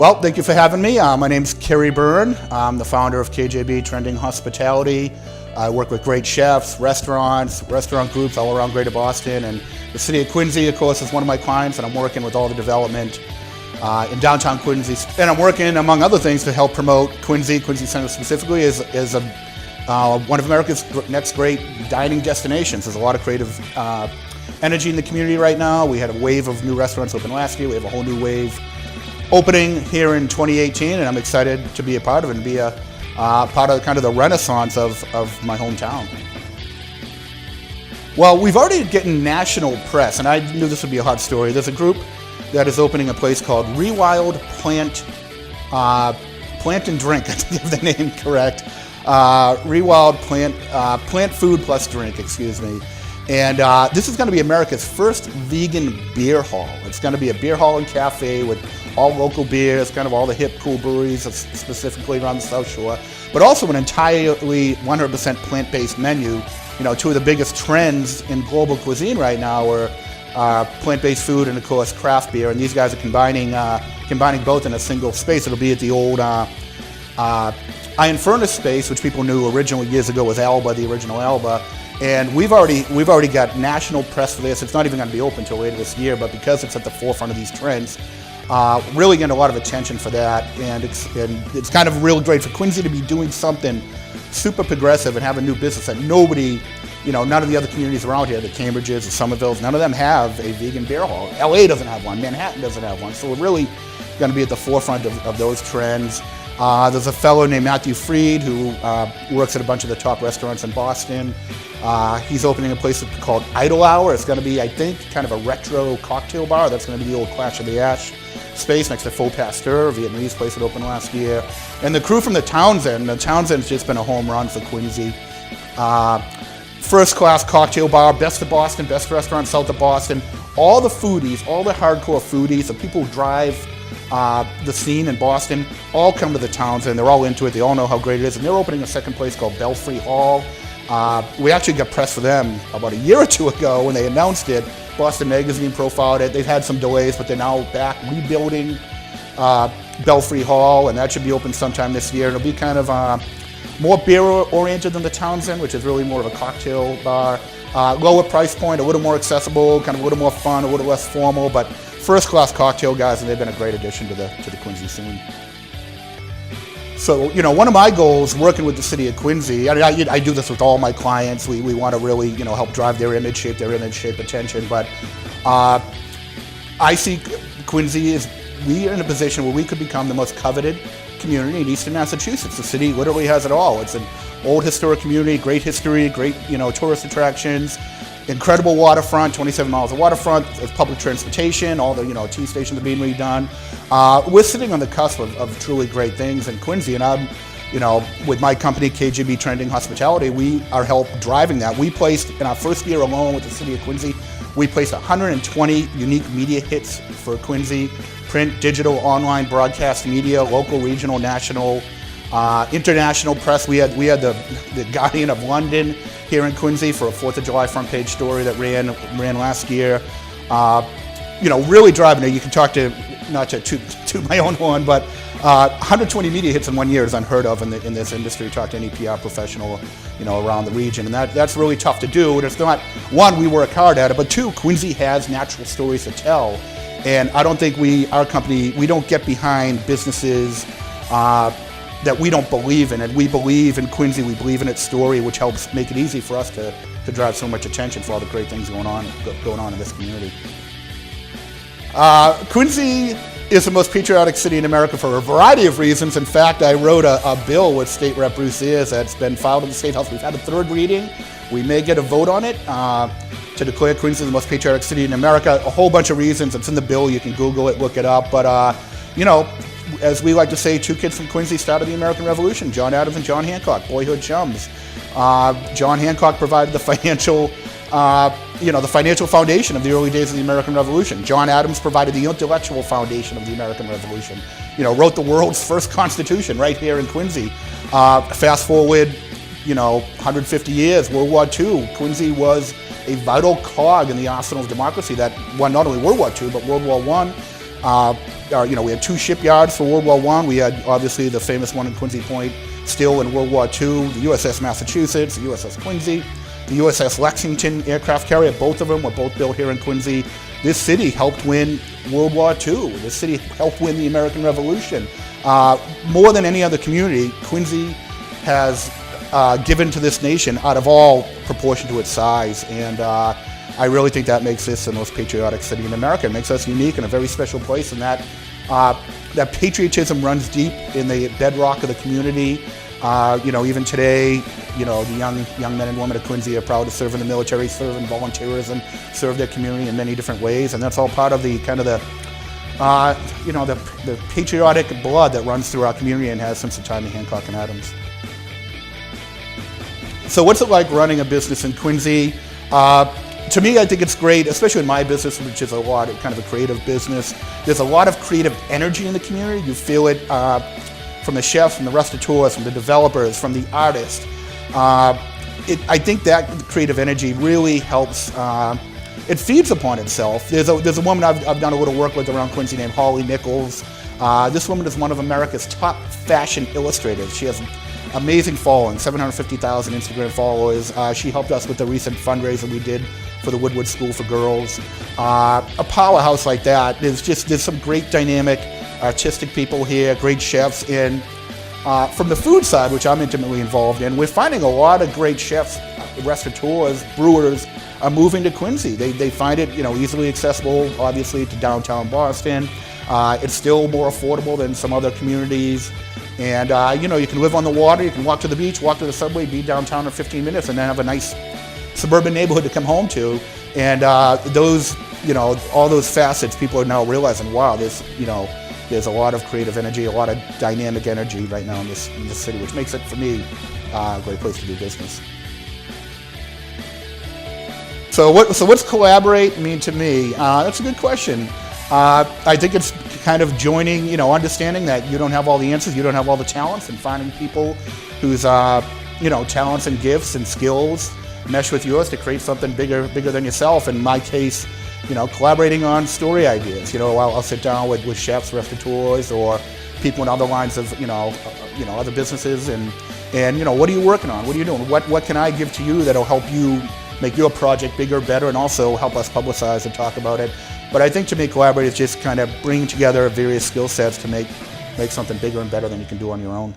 Well, thank you for having me. My name's Kerry Byrne. I'm the founder of KJB Trending Hospitality. I work with great chefs, restaurants, restaurant groups all around Greater Boston, and the city of Quincy, of course, is one of my clients, and I'm working with all the development in downtown Quincy. And I'm working, among other things, to help promote Quincy Center specifically, as one of America's next great dining destinations. There's a lot of creative energy in the community right now. We had a wave of new restaurants open last year. We have a whole new wave opening here in 2018, and I'm excited to be a part of it and be a part of kind of the renaissance of my hometown. Well, we've already getting national press, and I knew this would be a hot story. There's a group that is opening a place called Rewild Plant and Drink, I think I have the name correct. Rewild Plant Food Plus Drink, excuse me. And this is going to be America's first vegan beer hall. It's going to be a beer hall and cafe with all local beers, kind of all the hip, cool breweries, specifically around the South Shore, but also an entirely 100% plant-based menu. You know, two of the biggest trends in global cuisine right now are plant-based food and, of course, craft beer. And these guys are combining both in a single space. It'll be at the old Iron Furnace space, which people knew originally years ago was Alba, the original Alba. And we've already got national press for this. It's not even going to be open until later this year, but because it's at the forefront of these trends, really getting a lot of attention for that. And it's kind of real great for Quincy to be doing something super progressive and have a new business that nobody, you know, none of the other communities around here, the Cambridges, the Somervilles, none of them have a vegan beer hall. LA doesn't have one, Manhattan doesn't have one. So we're really going to be at the forefront of those trends. There's a fellow named Matthew Freed who works at a bunch of the top restaurants in Boston. He's opening a place called Idle Hour. It's going to be, I think, kind of a retro cocktail bar. That's going to be the old Clash of the Ash space next to Faux Pasteur, a Vietnamese place that opened last year. And the crew from the Townsend's just been a home run for Quincy. First class cocktail bar, best of Boston, best restaurant south of Boston. All the foodies, all the hardcore foodies, the people who drive the scene in Boston, all come to the Townsend. They're all into it. They all know how great it is. And they're opening a second place called Belfry Hall. We actually got press for them about a year or two ago when they announced it. Boston Magazine profiled it. They've had some delays, but they're now back rebuilding Belfry Hall, and that should be open sometime this year. It'll be kind of more beer-oriented than the Townsend, which is really more of a cocktail bar. Lower price point, a little more accessible, kind of a little more fun, a little less formal, but first-class cocktail guys, and they've been a great addition to the Quincy scene. So, you know, one of my goals working with the city of Quincy, I do this with all my clients. We want to really, you know, help drive their image, shape attention. But I see Quincy as we are in a position where we could become the most coveted community in Eastern Massachusetts. The city literally has it all. It's an old historic community, great history, great, you know, tourist attractions, incredible waterfront, 27 miles of waterfront, public transportation, all the, you know, T stations are being redone. We're sitting on the cusp of truly great things in Quincy, and I'm, you know, with my company, KJB Trending Hospitality, we are help driving that. We placed, in our first year alone with the city of Quincy, we placed 120 unique media hits for Quincy, print, digital, online, broadcast media, local, regional, national, international press. We had the Guardian of London here in Quincy for a 4th of July front page story that ran last year. You know, really driving it. You can talk to, not to toot my own horn, but 120 media hits in 1 year is unheard of in this industry. Talk to any PR professional, you know, around the region, and that's really tough to do. And it's not, one, we work hard at it, but two, Quincy has natural stories to tell. And I don't think our company, we don't get behind businesses that we don't believe in. And we believe in Quincy, we believe in its story, which helps make it easy for us to drive so much attention for all the great things going on in this community. Quincy is the most patriotic city in America for a variety of reasons. In fact, I wrote a bill with State Rep Bruce Sears that's been filed in the State House. We've had a 3rd reading. We may get a vote on it to declare Quincy the most patriotic city in America. A whole bunch of reasons. It's in the bill. You can Google it, look it up. But, you know, as we like to say, two kids from Quincy started the American Revolution, John Adams and John Hancock, boyhood chums. John Hancock provided the financial foundation of the early days of the American Revolution. John Adams provided the intellectual foundation of the American Revolution. You know, wrote the world's first constitution right here in Quincy. Fast forward, you know, 150 years, World War II, Quincy was a vital cog in the arsenal of democracy that won not only World War II, but World War I. We had 2 shipyards for World War I. We had obviously the famous one in Quincy Point still in World War II, the USS Massachusetts, the USS Quincy, the USS Lexington aircraft carrier. Both of them were both built here in Quincy. This city helped win World War II. This city helped win the American Revolution. More than any other community, Quincy has given to this nation out of all proportion to its size. And I really think that makes this the most patriotic city in America. It makes us unique and a very special place, and that patriotism runs deep in the bedrock of the community. Even today, the young men and women of Quincy are proud to serve in the military, serve in volunteerism, serve their community in many different ways, and that's all part of the patriotic blood that runs through our community and has since the time of Hancock and Adams. So what's it like running a business in Quincy? To me, I think it's great, especially in my business, which is kind of a creative business. There's a lot of creative energy in the community. You feel it from the chefs, from the restaurateurs, from the developers, from the artists. I think that creative energy really helps. It feeds upon itself. There's a woman I've done a little work with around Quincy named Holly Nichols. This woman is one of America's top fashion illustrators. She has an amazing following, 750,000 Instagram followers. She helped us with the recent fundraiser we did for the Woodward School for Girls. A powerhouse like that. There's some great dynamic artistic people here, great chefs. And from the food side, which I'm intimately involved in, we're finding a lot of great chefs, restaurateurs, brewers are moving to Quincy. They find it easily accessible, obviously, to downtown Boston. It's still more affordable than some other communities. And you can live on the water, you can walk to the beach, walk to the subway, be downtown in 15 minutes, and then have a nice suburban neighborhood to come home to. And all those facets, people are now realizing, wow, there's a lot of creative energy, a lot of dynamic energy right now in this city, which makes it, for me, a great place to do business. So what's collaborate mean to me? That's a good question. I think it's kind of joining, understanding that you don't have all the answers, you don't have all the talents, and finding people whose talents and gifts and skills mesh with yours to create something bigger than yourself. In my case, collaborating on story ideas. I'll sit down with chefs, restaurateurs, or people in other lines of other businesses, and what are you working on? What are you doing? What can I give to you that'll help you make your project bigger, better, and also help us publicize and talk about it. But I think to me, collaborate is just kind of bringing together various skill sets to make something bigger and better than you can do on your own.